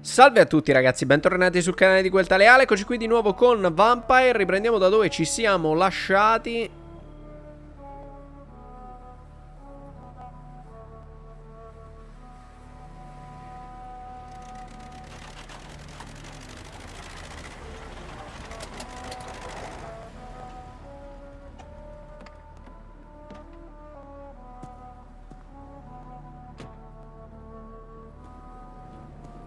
Salve a tutti ragazzi, bentornati sul canale di QuelTaleAle. Eccoci qui di nuovo con Vampyr. Riprendiamo da dove ci siamo lasciati.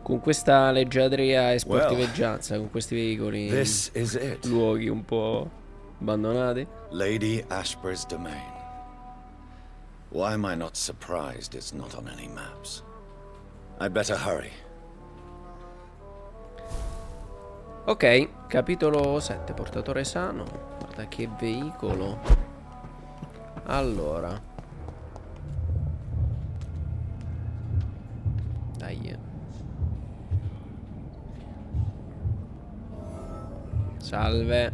Con questa leggiadria e sportiveggianza, con questi veicoli in luoghi un po' abbandonati. Lady Ashbury's domain. Why am I not surprised it's not on any maps? I'd better hurry. Ok, capitolo 7, portatore sano. Guarda che veicolo. Allora. Dai. Salve.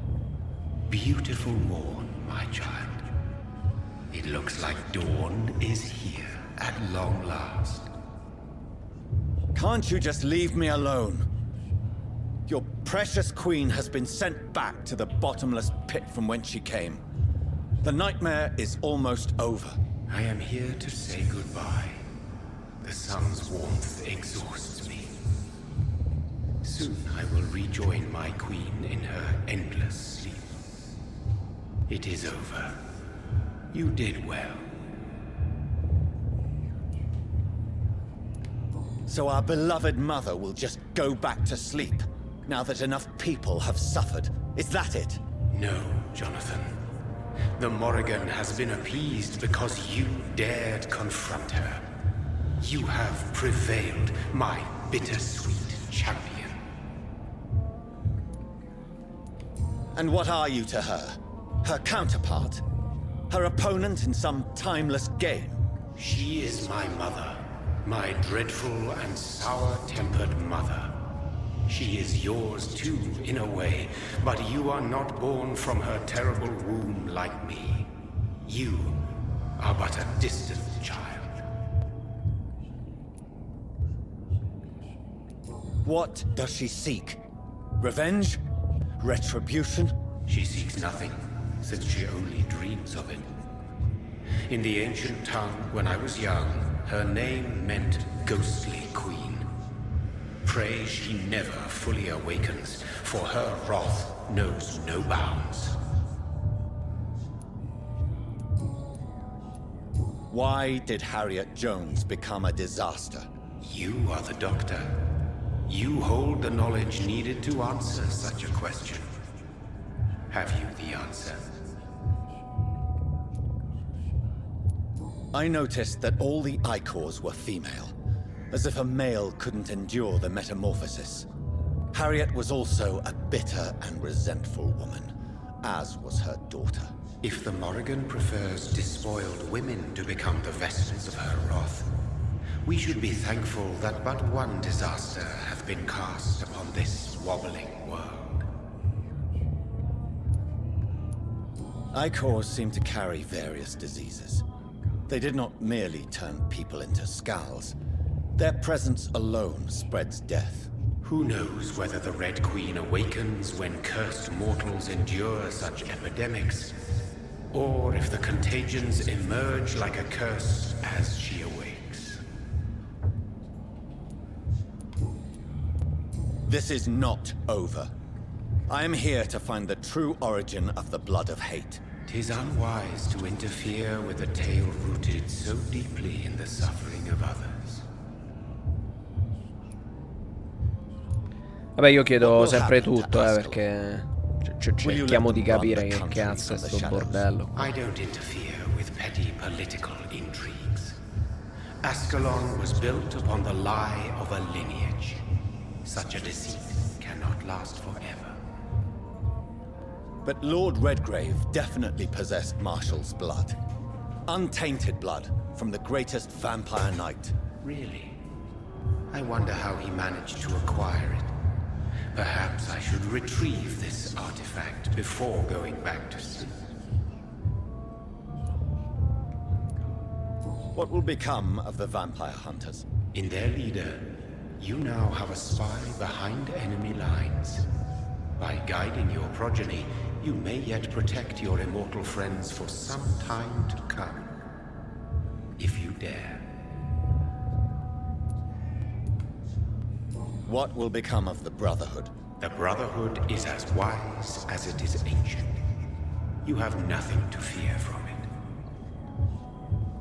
Beautiful morn, my child. It looks like dawn is here at long last. Can't you just leave me alone? Your precious queen has been sent back to the bottomless pit from whence she came. The nightmare is almost over. I am here to say goodbye. The sun's warmth exhausts me. Soon I will rejoin my queen in her endless sleep. It is over. You did well. So our beloved mother will just go back to sleep, now that enough people have suffered. Is that it? No, Jonathan. The Morrigan has been appeased because you dared confront her. You have prevailed, my bittersweet champion. And what are you to her? Her counterpart? Her opponent in some timeless game? She is my mother. My dreadful and sour-tempered mother. She is yours too, in a way, but you are not born from her terrible womb like me. You are but a distant child. What does she seek? Revenge? Retribution? She seeks nothing, since she only dreams of it. In the ancient tongue, when I was young, her name meant Ghostly Queen. Pray she never fully awakens, for her wrath knows no bounds. Why did Harriet Jones become a disaster? You are the doctor. You hold the knowledge needed to answer such a question. Have you the answer? I noticed that all the Icors were female, as if a male couldn't endure the metamorphosis. Harriet was also a bitter and resentful woman, as was her daughter. If the Morrigan prefers despoiled women to become the vessels of her wrath, we should be thankful that but one disaster hath been cast upon this wobbling world. Icors seem to carry various diseases. They did not merely turn people into skulls. Their presence alone spreads death. Who knows whether the Red Queen awakens when cursed mortals endure such epidemics, or if the contagions emerge like a curse as she awakes. This is not over. I am here to find the true origin of the blood of hate. 'Tis unwise to interfere with a tale rooted so deeply in the suffering of others. Vabbè, io chiedo sempre tutto, perché cerchiamo di capire che cazzo è sto bordello. I don't interfere with petty political intrigues. Ascalon was built upon the lie of a lineage. Such a deceit cannot last forever. But Lord Redgrave definitely possessed Marshall's blood. Untainted blood from the greatest vampire knight. Really? I wonder how he managed to acquire it. Perhaps I should retrieve this artifact before going back to sleep. What will become of the vampire hunters? In their leader, you now have a spy behind enemy lines. By guiding your progeny, you may yet protect your immortal friends for some time to come. If you dare. What will become of the Brotherhood? The Brotherhood is as wise as it is ancient. You have nothing to fear from it.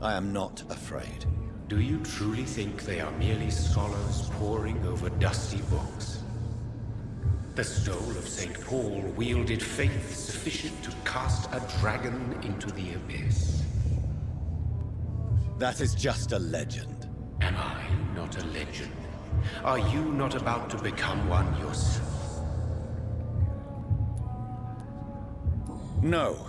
I am not afraid. Do you truly think they are merely scholars poring over dusty books? The stole of St. Paul wielded faith sufficient to cast a dragon into the abyss. That is just a legend. Am I not a legend? Are you not about to become one yourself? No.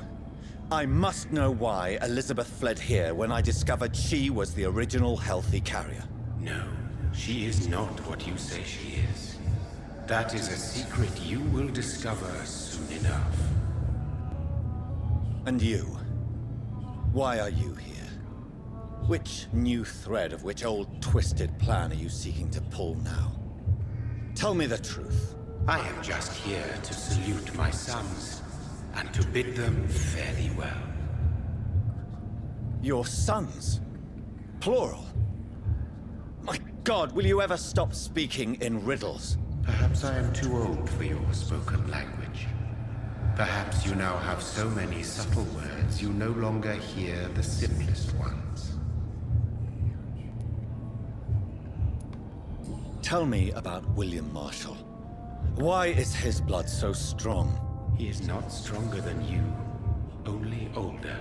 I must know why Elizabeth fled here when I discovered she was the original healthy carrier. No, she is not what you say she is. That is a secret you will discover soon enough. And you? Why are you here? Which new thread of which old twisted plan are you seeking to pull now? Tell me the truth. I am just here to salute my sons, and to bid them fare thee well. Your sons? Plural? My God, will you ever stop speaking in riddles? Perhaps I am too old for your spoken language. Perhaps you now have so many subtle words you no longer hear the simplest ones. Tell me about William Marshall. Why is his blood so strong? He is not stronger than you, only older.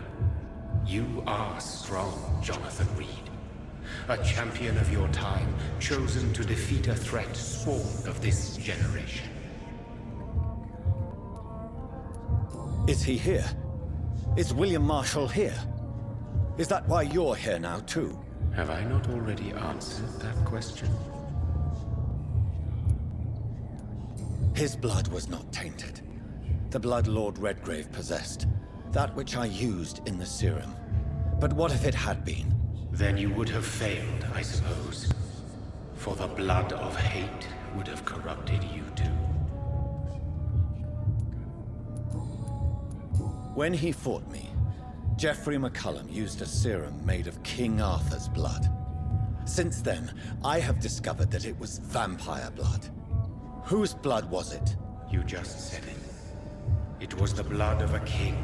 You are strong, Jonathan Reed. A champion of your time, chosen to defeat a threat spawned of this generation. Is he here? Is William Marshall here? Is that why you're here now, too? Have I not already answered that question? His blood was not tainted. The blood Lord Redgrave possessed. That which I used in the serum. But what if it had been? Then you would have failed, I suppose. For the blood of hate would have corrupted you too. When he fought me, Geoffrey McCullum used a serum made of King Arthur's blood. Since then, I have discovered that it was vampire blood. Whose blood was it? You just said it. It was the blood of a king.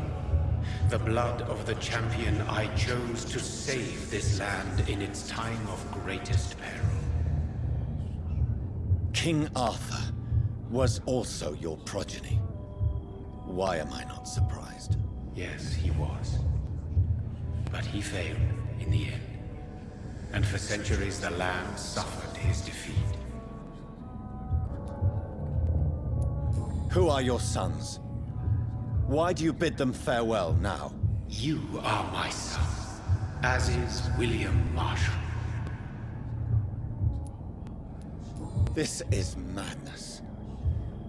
The blood of the champion I chose to save this land in its time of greatest peril. King Arthur was also your progeny. Why am I not surprised? Yes, he was. But he failed in the end. And for centuries the land suffered his defeat. Who are your sons? Why do you bid them farewell now? You are my son, as is William Marshall. This is madness.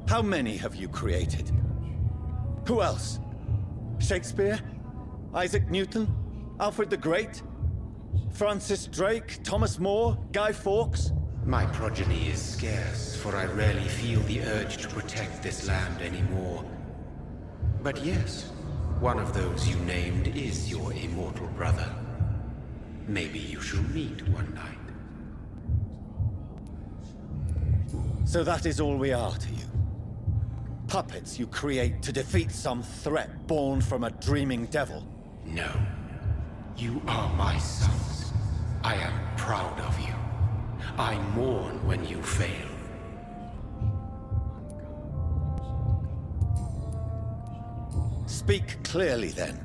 How many have you created? Who else? Shakespeare? Isaac Newton? Alfred the Great? Francis Drake? Thomas More? Guy Fawkes? My progeny is scarce, for I rarely feel the urge to protect this land anymore. But yes, one of those you named is your immortal brother. Maybe you shall meet one night. So that is all we are to you? Puppets you create to defeat some threat born from a dreaming devil? No. You are my sons. I am proud of you. I mourn when you fail. Speak clearly then,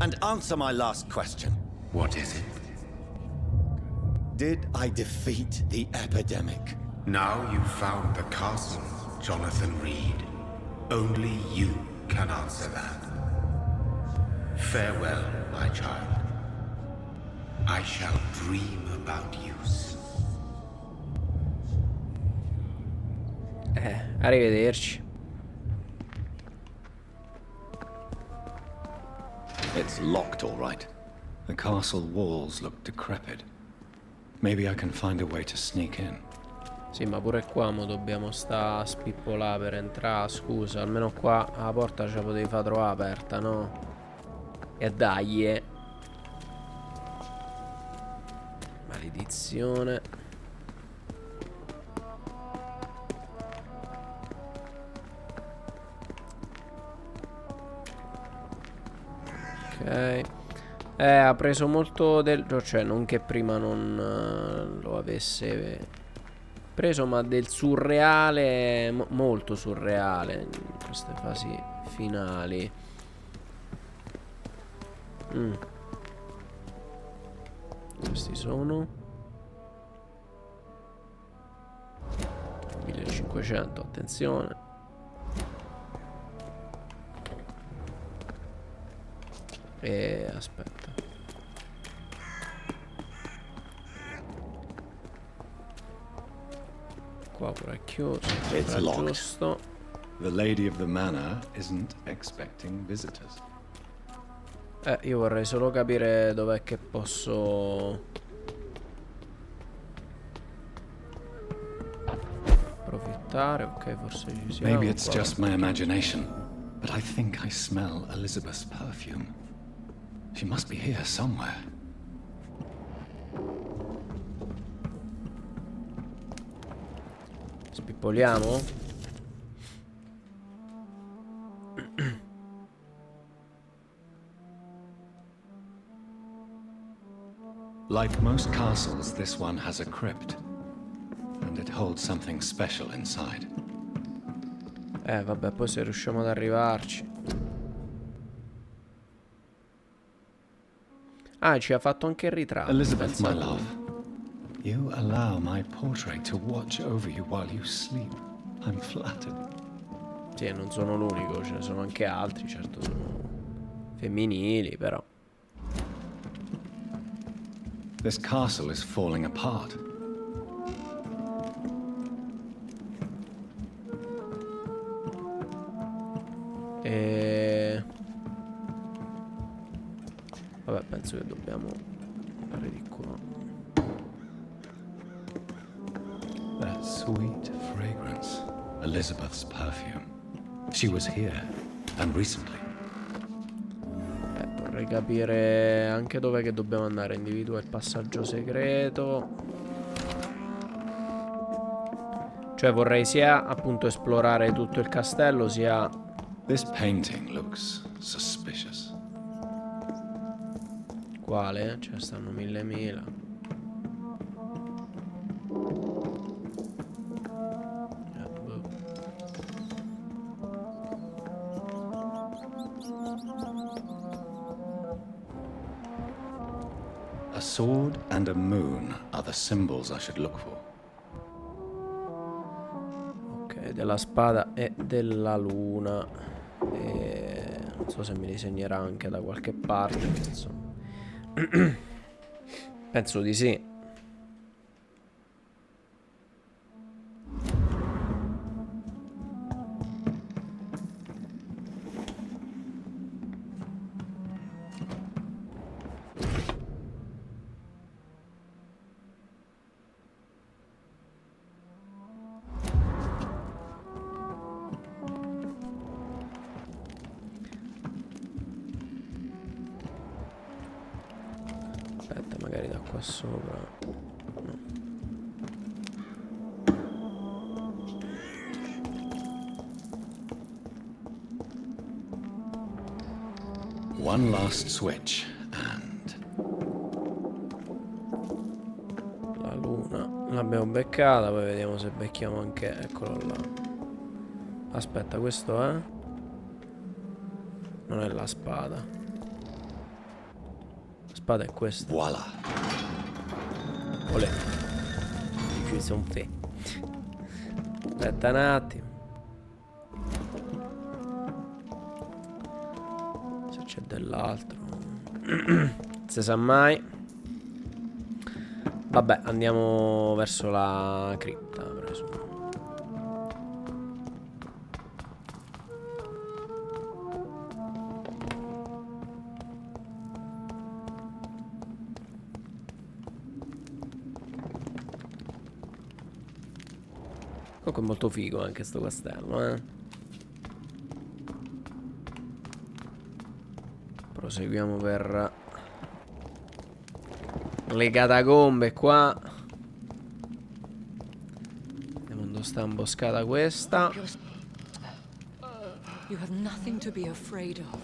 and answer my last question. What is it? Did I defeat the epidemic? Now you've found the castle, Jonathan Reed. Only you can answer that. Farewell, my child. I shall dream about you soon. Arrivederci. It's locked, all right. The castle walls look decrepit. Maybe I can find a way to sneak in. Sì, ma pure qua mo dobbiamo sta a spippolare per entrare. Scusa, almeno qua la porta ce la potevi far trovare aperta, no? E dai, maledizione. Ok. Ha preso molto del... Cioè, non che prima non lo avesse preso, ma del surreale, molto surreale in queste fasi finali. Questi sono 1500, attenzione. E aspetta. Qua pure è chiuso. It's locked. Giusto. The lady of the manor isn't expecting visitors. Io vorrei solo capire dov'è che posso approfittare. Ok, forse ci siamo. Maybe it's just my imagination, but I think I smell Elizabeth's perfume. She must be here somewhere. Spippoliamo? Like most castles, this one has a crypt, and it holds something special inside. Vabbè, poi se riusciamo ad arrivarci. Ah, ci ha fatto anche il ritratto. Elizabeth, my love, you allow my portrait to watch over you while you sleep. I'm flattered. Sì, non sono l'unico, ce ne sono anche altri, certo sono femminili, però. This castle is falling apart. Vabbè, penso che dobbiamo andare di qua. That sweet fragrance. Elizabeth's perfume. She was here, and recently. Vorrei capire anche dov'è che dobbiamo andare. Individua il passaggio segreto. Cioè vorrei sia appunto esplorare tutto il castello, sia... This painting looks suspicious. Quale? Ce ne stanno mille. A sword and a moon are the symbols I should look for. Ok, della spada e della luna. E non so se mi disegnerà anche da qualche parte, insomma. Penso di sì. Aspetta, magari da qua sopra. No. One last switch and... La luna l'abbiamo beccata, poi vediamo se becchiamo anche... Eccolo là. Aspetta, questo è? Non è la spada. La spada è questa. Voila. Olè. Ci sono fe. Aspetta un attimo. Se c'è dell'altro. Se sa mai. Vabbè, andiamo verso la cripta, presumo. Comunque è molto figo anche sto castello, Proseguiamo per le catacombe qua. Vediamo dove sta imboscata questa. You have nothing to be afraid of.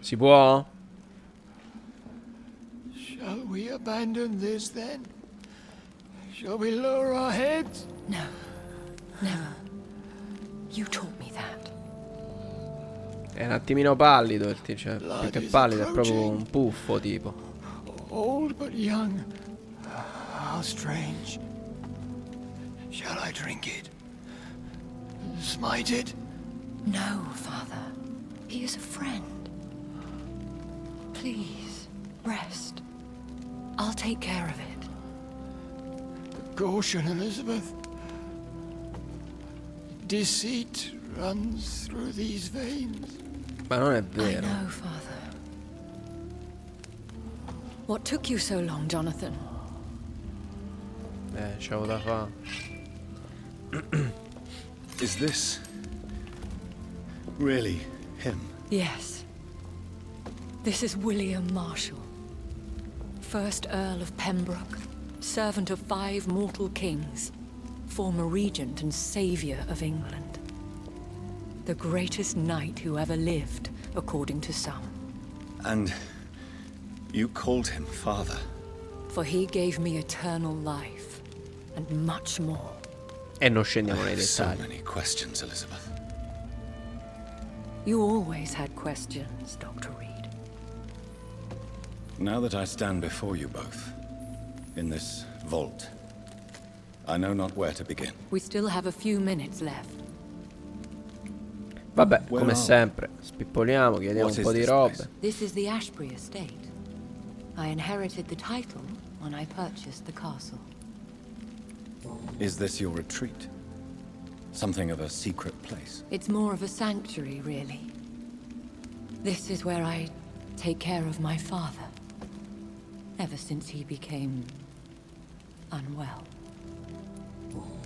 Si può? Shall we abandon this then? Shall we lower our heads? No, never. You taught me that. È un attimino pallido il tizio, cioè, più che pallido è proprio un puffo tipo. Old but young. How strange. Shall I drink it? Smite it? No, Father. He is a friend. Please, rest. I'll take care of it. Caution, Elizabeth. Deceit runs through these veins. Ma non è I vero. know, Father. What took you so long, Jonathan? C'avevo da fare. Is this really him? Yes. This is William Marshall, 1st Earl of Pembroke, servant of 5 mortal kings, former regent and savior of England. The greatest knight who ever lived, according to some. And you called him father? For he gave me eternal life, and much more. E non scendiamo nei I have so dettagli. many questions, Elizabeth. You always had questions, Dr. Reed. Now that I stand before you both, in this vault, I know not where to begin. We still have a few minutes left. Vabbè, come sempre, spippoliamo, chiediamo un po' di robe. This is the Ashbury Estate. I inherited the title when I purchased the castle. Is this your retreat? Something of a secret place? It's more of a sanctuary, really. This is where I take care of my father. Ever since he became unwell.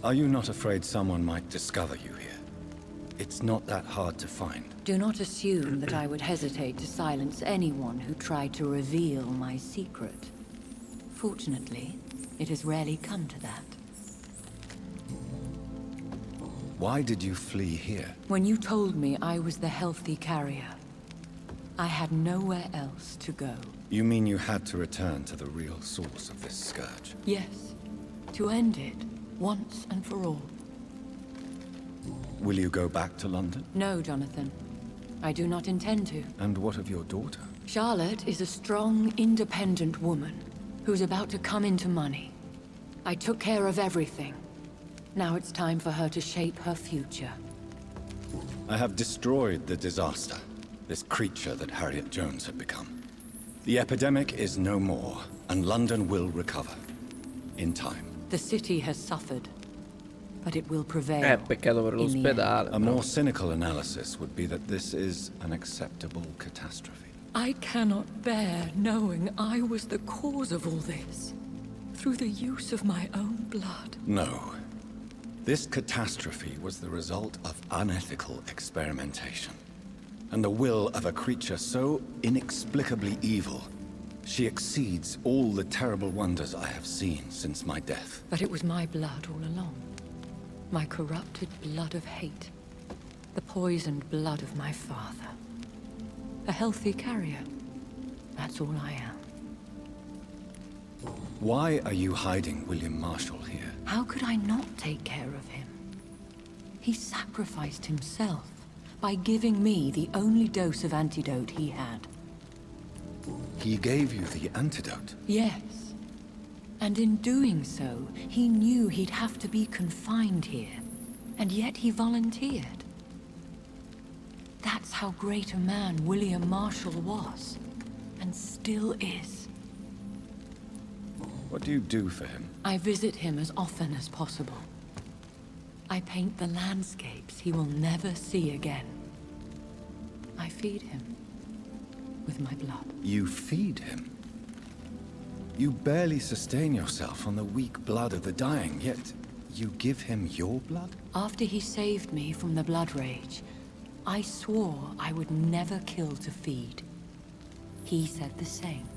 Are you not afraid someone might discover you here? It's not that hard to find. Do not assume that I would hesitate to silence anyone who tried to reveal my secret. Fortunately, it has rarely come to that. Why did you flee here? When you told me I was the healthy carrier, I had nowhere else to go. You mean you had to return to the real source of this scourge? Yes, to end it, once and for all. Will you go back to London? No, Jonathan. I do not intend to. And what of your daughter? Charlotte is a strong, independent woman who's about to come into money. I took care of everything. Now it's time for her to shape her future. I have destroyed the disaster, this creature that Harriet Jones had become. The epidemic is no more, and London will recover. In time. The city has suffered, but it will prevail. Peccato per l'ospedale. A more cynical analysis would be that this is an acceptable catastrophe. I cannot bear knowing I was the cause of all this, through the use of my own blood. No. This catastrophe was the result of unethical experimentation, and the will of a creature so inexplicably evil, she exceeds all the terrible wonders I have seen since my death. But it was my blood all along. My corrupted blood of hate. The poisoned blood of my father. A healthy carrier. That's all I am. Why are you hiding William Marshall here? How could I not take care of him? He sacrificed himself by giving me the only dose of antidote he had. He gave you the antidote? Yes. And in doing so, he knew he'd have to be confined here. And yet he volunteered. That's how great a man William Marshall was. And still is. What do you do for him? I visit him as often as possible. I paint the landscapes he will never see again. I feed him with my blood. You feed him? You barely sustain yourself on the weak blood of the dying, yet you give him your blood? After he saved me from the blood rage, I swore I would never kill to feed. He said the same.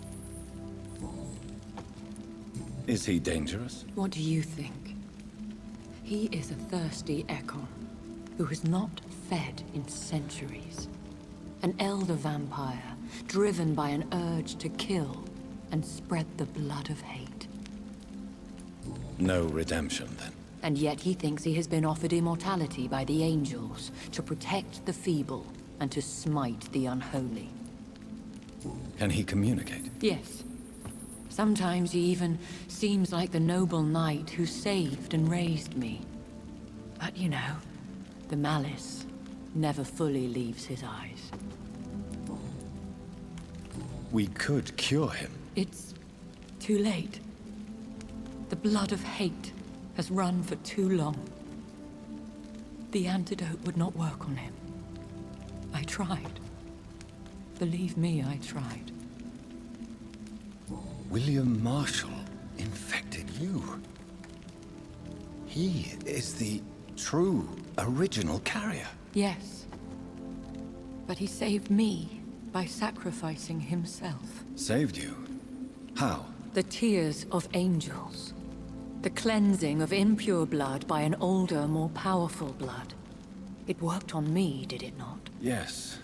Is he dangerous? What do you think? He is a thirsty Ekon, who has not fed in centuries. An elder vampire, driven by an urge to kill and spread the blood of hate. No redemption, then? And yet he thinks he has been offered immortality by the angels to protect the feeble and to smite the unholy. Can he communicate? Yes. Sometimes he even seems like the noble knight who saved and raised me. But you know, the malice never fully leaves his eyes. We could cure him. It's too late. The blood of hate has run for too long. The antidote would not work on him. I tried. Believe me, I tried. William Marshall infected you. He is the true, original carrier. Yes. But he saved me by sacrificing himself. Saved you? How? The tears of angels. The cleansing of impure blood by an older, more powerful blood. It worked on me, did it not? Yes.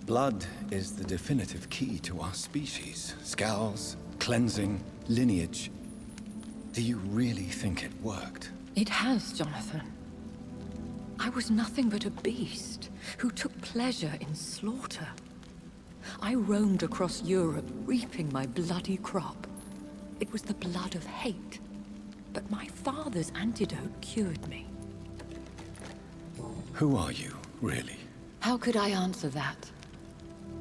Blood is the definitive key to our species. Scowls, cleansing, lineage. Do you really think it worked? It has, Jonathan. I was nothing but a beast who took pleasure in slaughter. I roamed across Europe, reaping my bloody crop. It was the blood of hate. But my father's antidote cured me. Who are you, really? How could I answer that?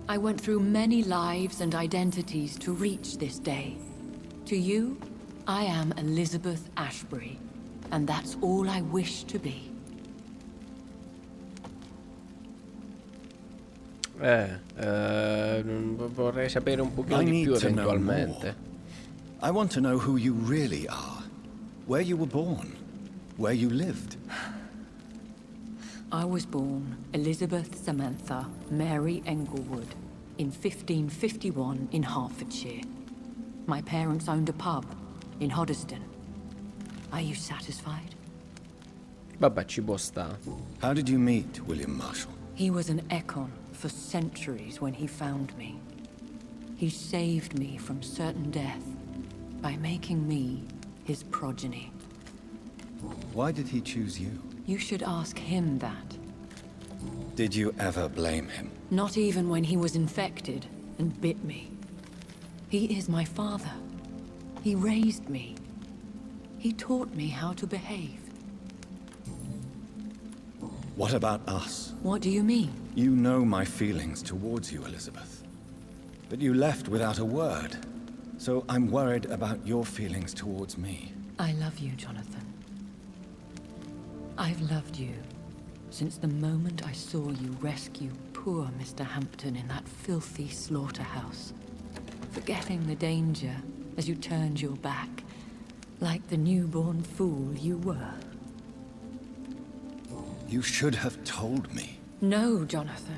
I went through many lives and identities to reach this day. To you, I am Elizabeth Ashbury, and that's all I wish to be. Vorrei sapere un pochino di più eventualmente. I want to know who you really are. Where you were born. Where you lived. I was born Elizabeth Samantha Mary Englewood in 1551 in Hertfordshire. My parents owned a pub in Hoddesdon. Are you satisfied? Vabbè, ci può sta. How did you meet William Marshall? He was an Ekon for centuries when he found me. He saved me from certain death by making me his progeny. Why did he choose you? You should ask him that. Did you ever blame him? Not even when he was infected and bit me. He is my father. He raised me. He taught me how to behave. What about us? What do you mean? You know my feelings towards you, Elizabeth. But you left without a word. So I'm worried about your feelings towards me. I love you, Jonathan. I've loved you since the moment I saw you rescue poor Mr. Hampton in that filthy slaughterhouse, forgetting the danger as you turned your back, like the newborn fool you were. You should have told me. No, Jonathan.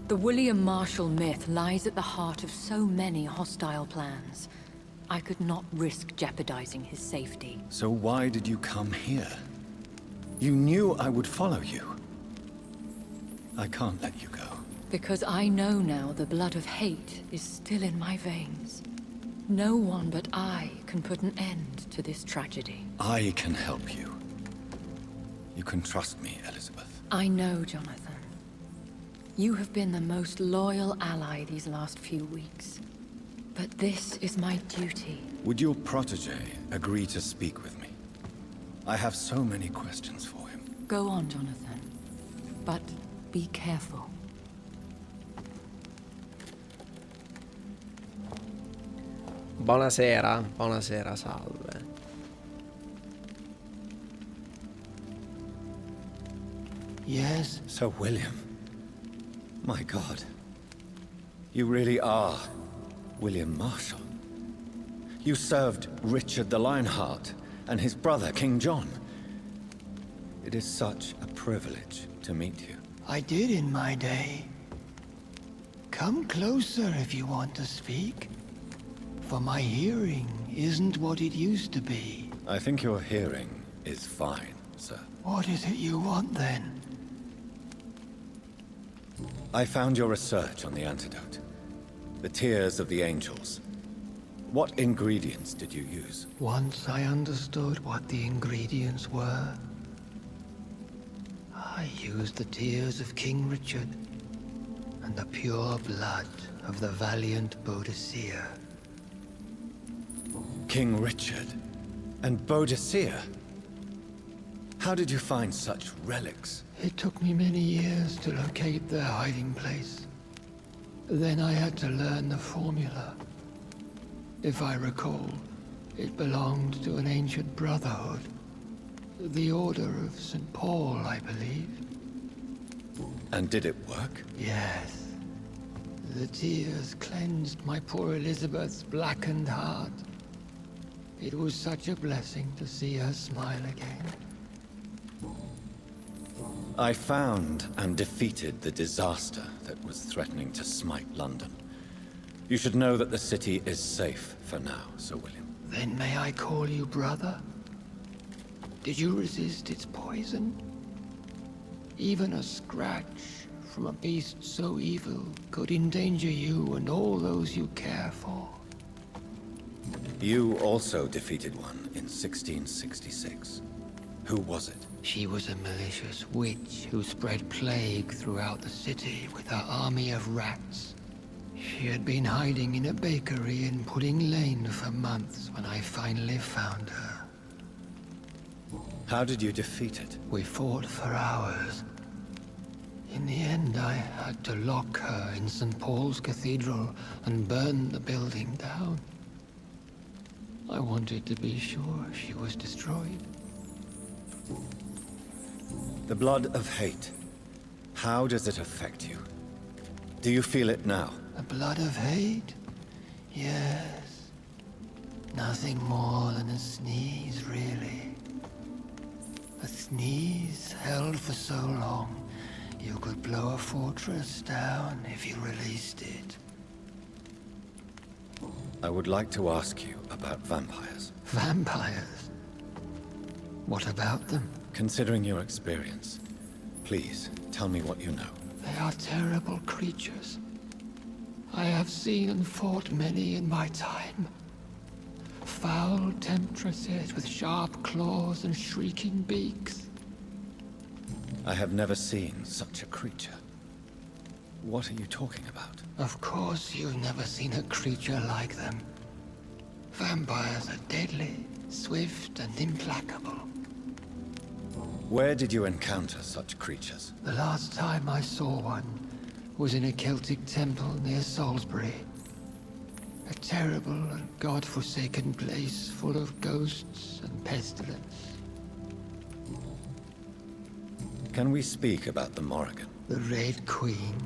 The William Marshall myth lies at the heart of so many hostile plans. I could not risk jeopardizing his safety. So why did you come here? You knew I would follow you. I can't let you go. Because I know now the blood of hate is still in my veins. No one but I can put an end to this tragedy. I can help you. You can trust me, Elizabeth. I know, Jonathan. You have been the most loyal ally these last few weeks. But this is my duty. Would your protege agree to speak with me? I have so many questions for him. Go on, Jonathan. But be careful. Buonasera, buonasera, salve. Yes? Sir William. My God. You really are William Marshall. You served Richard the Lionheart and his brother, King John. It is such a privilege to meet you. I did in my day. Come closer if you want to speak. For my hearing isn't what it used to be. I think your hearing is fine, sir. What is it you want then? I found your research on the antidote. The tears of the angels. What ingredients did you use? Once I understood what the ingredients were, I used the tears of King Richard and the pure blood of the valiant Boadicea. King Richard and Boadicea? How did you find such relics? It took me many years to locate their hiding place. Then I had to learn the formula. If I recall, it belonged to an ancient brotherhood. The Order of St. Paul, I believe. And did it work? Yes. The tears cleansed my poor Elizabeth's blackened heart. It was such a blessing to see her smile again. I found and defeated the disaster that was threatening to smite London. You should know that the city is safe for now, Sir William. Then may I call you brother? Did you resist its poison? Even a scratch from a beast so evil could endanger you and all those you care for. You also defeated one in 1666. Who was it? She was a malicious witch who spread plague throughout the city with her army of rats. She had been hiding in a bakery in Pudding Lane for months when I finally found her. How did you defeat it? We fought for hours. In the end, I had to lock her in St. Paul's Cathedral and burn the building down. I wanted to be sure she was destroyed. The blood of hate. How does it affect you? Do you feel it now? The blood of hate? Yes. Nothing more than a sneeze, really. A sneeze held for so long, you could blow a fortress down if you released it. I would like to ask you about vampires. Vampires? What about them? Considering your experience, please tell me what you know. They are terrible creatures. I have seen and fought many in my time. Foul temptresses with sharp claws and shrieking beaks. I have never seen such a creature. What are you talking about? Of course you've never seen a creature like them. Vampires are deadly, swift and implacable. Where did you encounter such creatures? The last time I saw one was in a Celtic temple near Salisbury. A terrible and god-forsaken place full of ghosts and pestilence. Can we speak about the Morrigan? The Red Queen.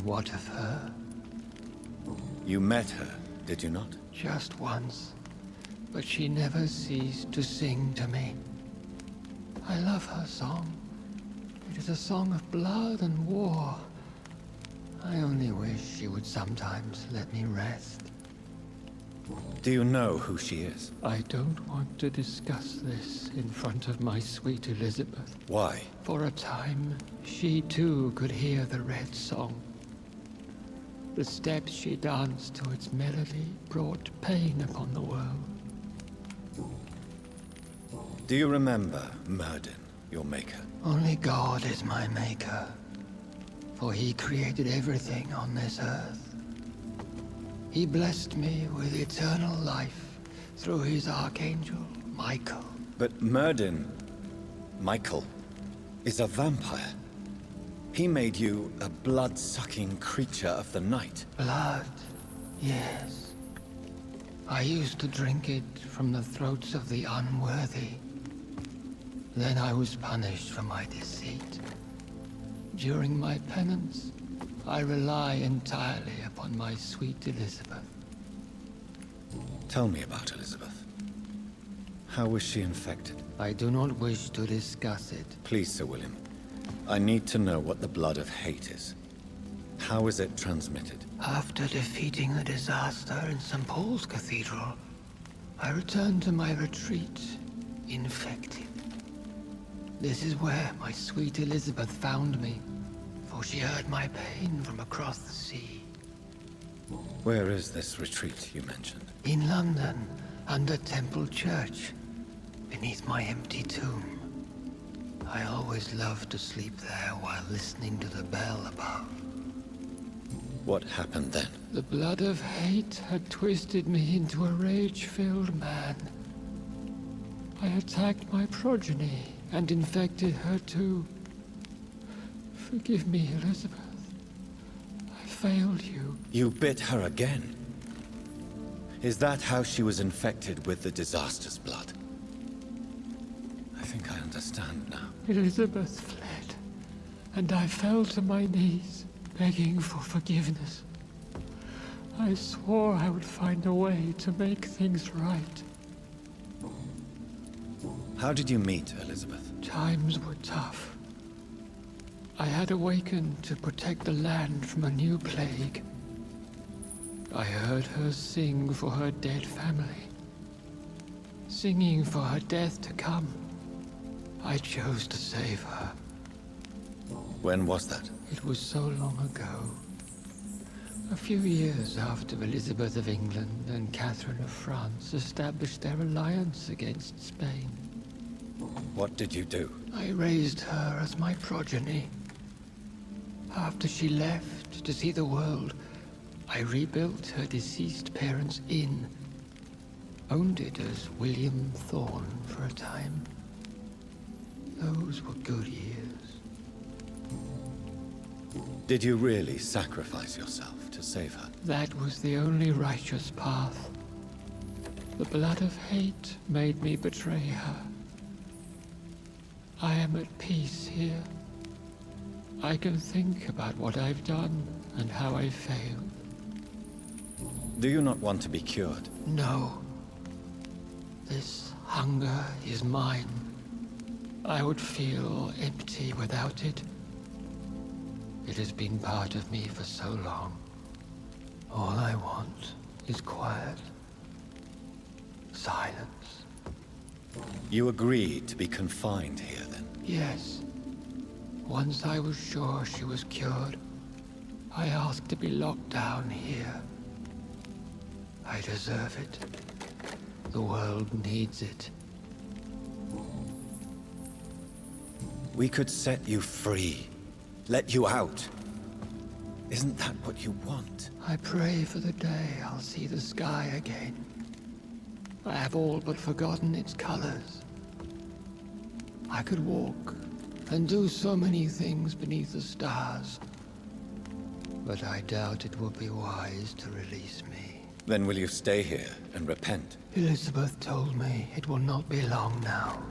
What of her? You met her, did you not? Just once, but she never ceased to sing to me. I love her song. It is a song of blood and war. I only wish she would sometimes let me rest. Do you know who she is? I don't want to discuss this in front of my sweet Elizabeth. Why? For a time, she too could hear the Red Song. The steps she danced to its melody brought pain upon the world. Do you remember Myrddin, your maker? Only God is my maker, for he created everything on this earth. He blessed me with eternal life through his archangel, Michael. But Myrddin, Michael, is a vampire. He made you a blood-sucking creature of the night. Blood, yes. I used to drink it from the throats of the unworthy. Then I was punished for my deceit. During my penance, I rely entirely upon my sweet Elizabeth. Tell me about Elizabeth. How was she infected? I do not wish to discuss it. Please, Sir William. I need to know what the blood of hate is. How is it transmitted? After defeating the disaster in St. Paul's Cathedral, I returned to my retreat, infected. This is where my sweet Elizabeth found me, for she heard my pain from across the sea. Where is this retreat you mentioned? In London, under Temple Church, beneath my empty tomb. I always loved to sleep there while listening to the bell above. What happened then? The blood of hate had twisted me into a rage-filled man. I attacked my progeny and infected her too. Forgive me, Elizabeth. I failed you. You bit her again? Is that how she was infected with the disaster's blood? I think I understand now. Elizabeth fled, and I fell to my knees, begging for forgiveness. I swore I would find a way to make things right. How did you meet Elizabeth? Times were tough. I had awakened to protect the land from a new plague. I heard her sing for her dead family. Singing for her death to come. I chose to save her. When was that? It was so long ago. A few years after Elizabeth of England and Catherine of France established their alliance against Spain. What did you do? I raised her as my progeny. After she left to see the world, I rebuilt her deceased parents' inn. Owned it as William Thorne for a time. Those were good years. Did you really sacrifice yourself to save her? That was the only righteous path. The blood of hate made me betray her. I am at peace here. I can think about what I've done and how I failed. Do you not want to be cured? No. This hunger is mine. I would feel empty without it. It has been part of me for so long. All I want is quiet. Silence. You agreed to be confined here then? Yes. Once I was sure she was cured, I asked to be locked down here. I deserve it. The world needs it. We could set you free. Let you out. Isn't that what you want? I pray for the day I'll see the sky again. I have all but forgotten its colors. I could walk and do so many things beneath the stars. But I doubt it will be wise to release me. Then will you stay here and repent? Elizabeth told me it will not be long now.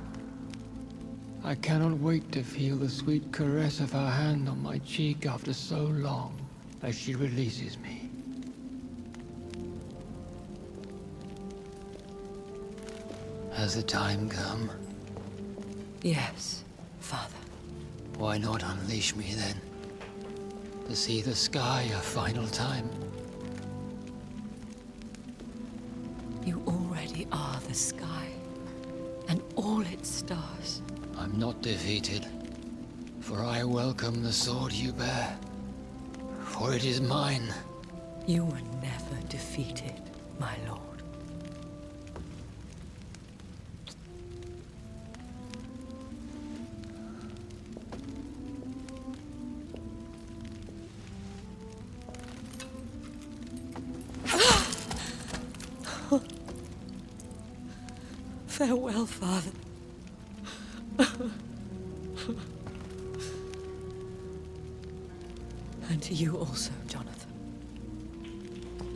I cannot wait to feel the sweet caress of her hand on my cheek after so long as she releases me. Has the time come? Yes, Father. Why not unleash me then? To see the sky a final time? You already are the sky, and all its stars. I'm not defeated, for I welcome the sword you bear, for it is mine. You were never defeated, my lord. Farewell, Father. And to you also, Jonathan.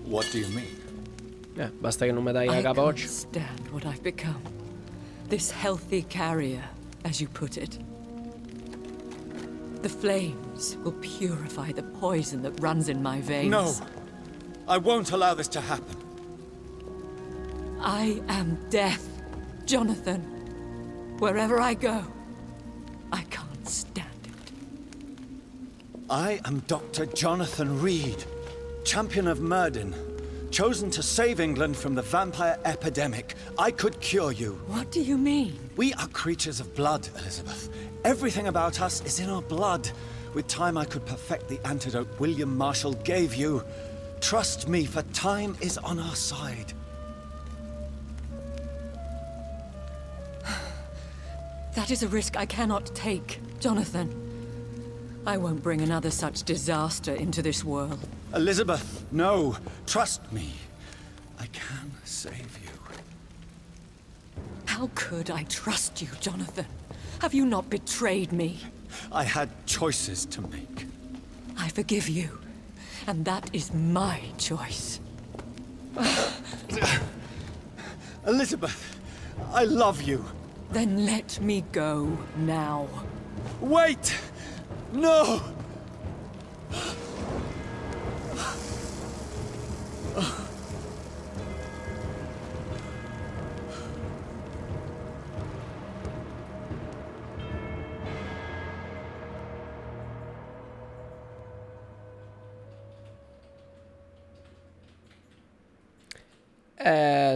What do you mean? Basta che non mi dai la I can't capoccia. stand what I've become. This healthy carrier, as you put it. The flames will purify the poison that runs in my veins. No! I won't allow this to happen. I am death, Jonathan. Wherever I go, I can't stand it. I am Dr. Jonathan Reed, champion of Myrddin, chosen to save England from the vampire epidemic. I could cure you. What do you mean? We are creatures of blood, Elizabeth. Everything about us is in our blood. With time, I could perfect the antidote William Marshall gave you. Trust me, for time is on our side. That is a risk I cannot take, Jonathan. I won't bring another such disaster into this world. Elizabeth, no. Trust me. I can save you. How could I trust you, Jonathan? Have you not betrayed me? I had choices to make. I forgive you, and that is my choice. Elizabeth, I love you. Then let me go now. Wait! No!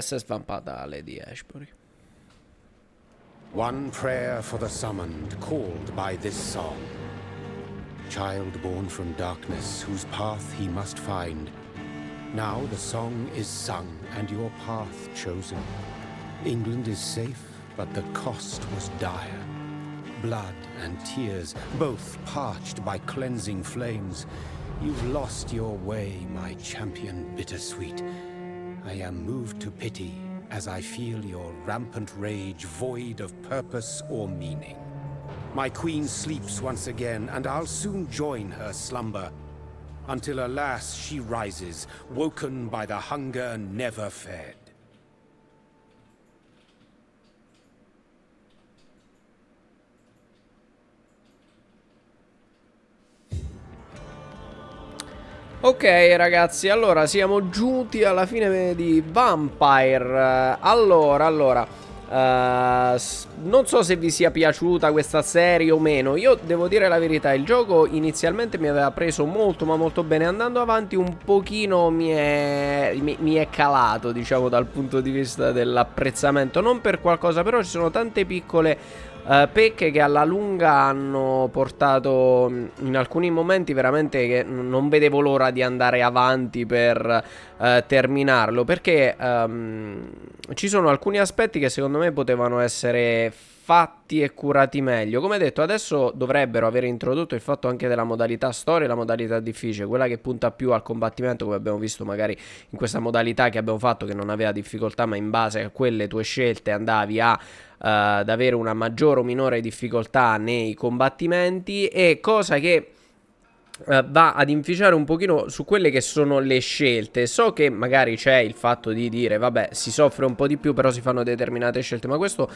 Si è svampata Lady Ashbury. One prayer for the summoned, called by this song. Child born from darkness, whose path he must find. Now the song is sung, and your path chosen. England is safe, but the cost was dire. Blood and tears, both parched by cleansing flames. You've lost your way, my champion bittersweet. I am moved to pity as I feel your rampant rage void of purpose or meaning. My queen sleeps once again, and I'll soon join her slumber, until alas she rises, woken by the hunger never fed. Ok ragazzi, allora siamo giunti alla fine di Vampyr. Non so se vi sia piaciuta questa serie o meno. Io devo dire la verità, il gioco inizialmente mi aveva preso molto ma molto bene. Andando avanti un pochino mi è calato, diciamo, dal punto di vista dell'apprezzamento. Non per qualcosa, però ci sono tante piccole pecche che alla lunga hanno portato in alcuni momenti veramente che non vedevo l'ora di andare avanti per terminarlo, perché ci sono alcuni aspetti che secondo me potevano essere fatti e curati meglio. Come detto, adesso dovrebbero aver introdotto il fatto anche della modalità storia e la modalità difficile, quella che punta più al combattimento, come abbiamo visto magari in questa modalità che abbiamo fatto, che non aveva difficoltà, ma in base a quelle tue scelte andavi ad avere una maggiore o minore difficoltà nei combattimenti, e cosa che va ad inficiare un pochino su quelle che sono le scelte. So che magari c'è il fatto di dire vabbè, si soffre un po' di più però si fanno determinate scelte, ma questo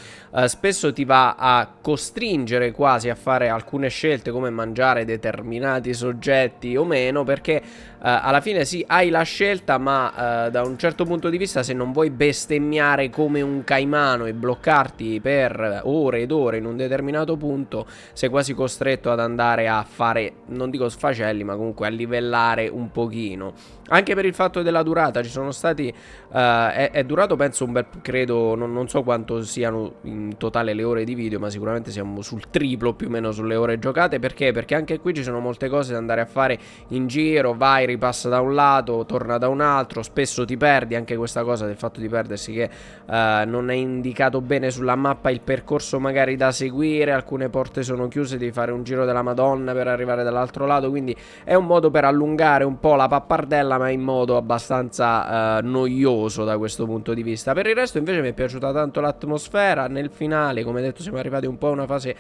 spesso ti va a costringere quasi a fare alcune scelte, come mangiare determinati soggetti o meno, perché alla fine sì, hai la scelta, ma da un certo punto di vista, se non vuoi bestemmiare come un caimano e bloccarti per ore ed ore in un determinato punto, sei quasi costretto ad andare a fare, non dico sfacelli, ma comunque a livellare un pochino. Anche per il fatto della durata, ci sono stati è durato penso un bel, credo, non so quanto siano in totale le ore di video, ma sicuramente siamo sul triplo più o meno sulle ore giocate. Perché anche qui ci sono molte cose da andare a fare in giro, vai, ripassa da un lato, torna da un altro, spesso ti perdi. Anche questa cosa del fatto di perdersi, che non è indicato bene sulla mappa il percorso magari da seguire, alcune porte sono chiuse, devi fare un giro della Madonna per arrivare dall'altro lato, quindi è un modo per allungare un po' la pappardella, ma in modo abbastanza noioso da questo punto di vista. Per il resto invece mi è piaciuta tanto l'atmosfera. Nel finale, come detto, siamo arrivati un po' a una fase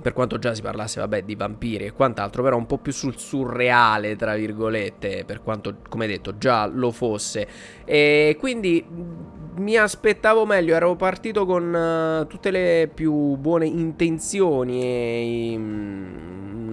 per quanto già si parlasse, vabbè, di vampiri e quant'altro, però un po' più sul surreale, tra virgolette, per quanto, come detto, già lo fosse. E quindi mi aspettavo meglio, ero partito con tutte le più buone intenzioni e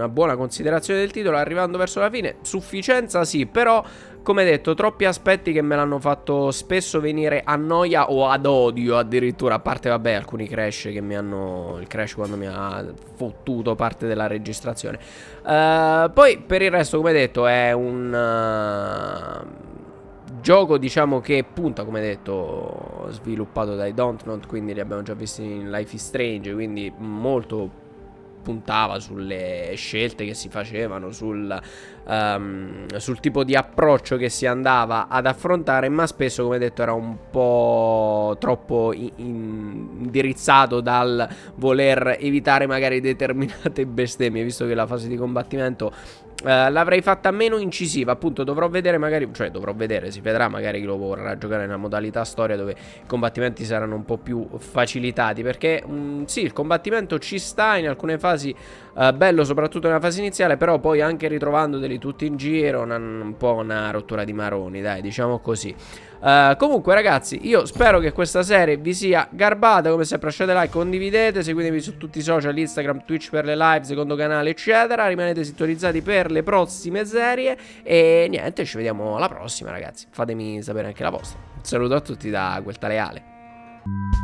una buona considerazione del titolo, arrivando verso la fine. Sufficienza sì, però come detto troppi aspetti che me l'hanno fatto spesso venire a noia o ad odio addirittura, a parte vabbè alcuni crash che mi hanno, il crash quando mi ha fottuto parte della registrazione. Poi per il resto come detto è un gioco diciamo che punta, come detto, sviluppato dai Dontnod, quindi li abbiamo già visti in Life is Strange, quindi molto puntava sulle scelte che si facevano, sul tipo di approccio che si andava ad affrontare, ma spesso come detto era un po' troppo indirizzato dal voler evitare magari determinate bestemmie, visto che la fase di combattimento l'avrei fatta meno incisiva. Appunto dovrò vedere magari, cioè dovrò vedere, si vedrà magari chi lo vorrà giocare nella modalità storia, dove i combattimenti saranno un po' più facilitati, perché sì, il combattimento ci sta in alcune fasi, bello soprattutto nella fase iniziale, però poi anche ritrovandoli tutti in giro un po' una rottura di maroni, dai, diciamo così. Comunque ragazzi, io spero che questa serie vi sia garbata. Come sempre lasciate like, condividete, seguitemi su tutti i social, Instagram, Twitch per le live, secondo canale eccetera. Rimanete sintonizzati per le prossime serie. E niente, ci vediamo alla prossima ragazzi. Fatemi sapere anche la vostra. Un saluto a tutti da QuelTaleAle.